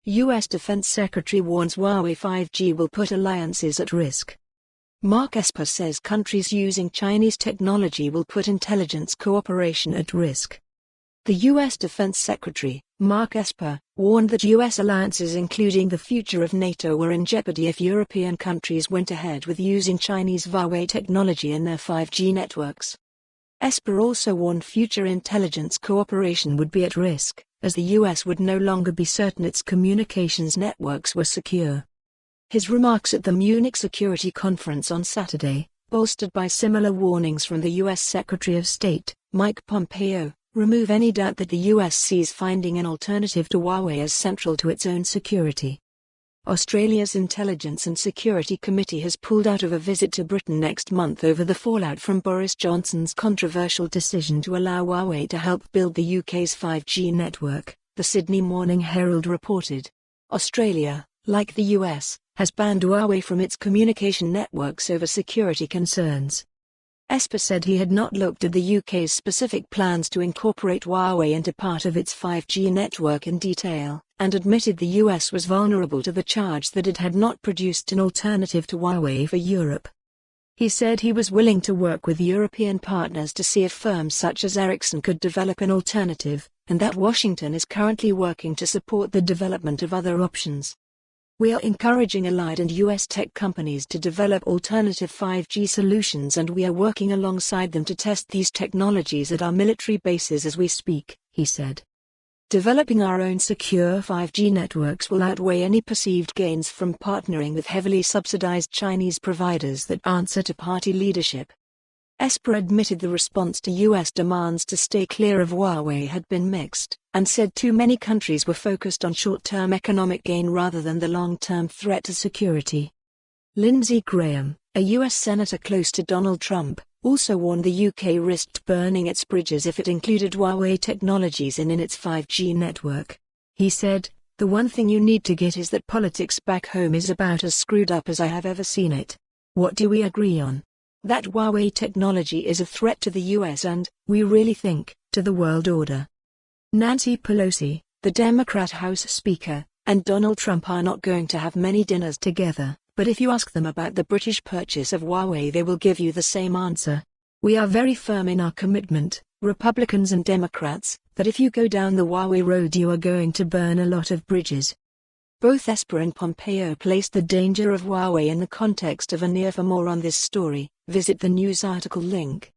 U.S. Defense Secretary warns Huawei 5G will put alliances at risk. Mark Esper says countries using Chinese technology will put intelligence cooperation at risk. The U.S. Defense Secretary, Mark Esper, warned that U.S. alliances including the future of NATO were in jeopardy if European countries went ahead with using Chinese Huawei technology in their 5G networks. Esper also warned future intelligence cooperation would be at risk, as the U.S. would no longer be certain its communications networks were secure. His remarks at the Munich Security Conference on Saturday, bolstered by similar warnings from the U.S. Secretary of State, Mike Pompeo, remove any doubt that the U.S. sees finding an alternative to Huawei as central to its own security. Australia's Intelligence and Security Committee has pulled out of a visit to Britain next month over the fallout from Boris Johnson's controversial decision to allow Huawei to help build the UK's 5G network, the Sydney Morning Herald reported. Australia, like the US, has banned Huawei from its communication networks over security concerns. Esper said he had not looked at the UK's specific plans to incorporate Huawei into part of its 5G network in detail, and admitted the US was vulnerable to the charge that it had not produced an alternative to Huawei for Europe. He said he was willing to work with European partners to see if firms such as Ericsson could develop an alternative, and that Washington is currently working to support the development of other options. We are encouraging allied and U.S. tech companies to develop alternative 5G solutions, and we are working alongside them to test these technologies at our military bases as we speak, he said. Developing our own secure 5G networks will outweigh any perceived gains from partnering with heavily subsidized Chinese providers that answer to party leadership. Esper admitted the response to U.S. demands to stay clear of Huawei had been mixed, and said too many countries were focused on short-term economic gain rather than the long-term threat to security. Lindsey Graham, a U.S. senator close to Donald Trump, also warned the UK risked burning its bridges if it included Huawei technologies in its 5G network. He said, "The one thing you need to get is that politics back home is about as screwed up as I have ever seen it. What do we agree on? That Huawei technology is a threat to the US and, we really think, to the world order." Nancy Pelosi, the Democrat House Speaker, and Donald Trump are not going to have many dinners together, but if you ask them about the British purchase of Huawei, they will give you the same answer. We are very firm in our commitment, Republicans and Democrats, that if you go down the Huawei road you are going to burn a lot of bridges. Both Esper and Pompeo placed the danger of Huawei in the context of a near. For more on this story, visit the news article link.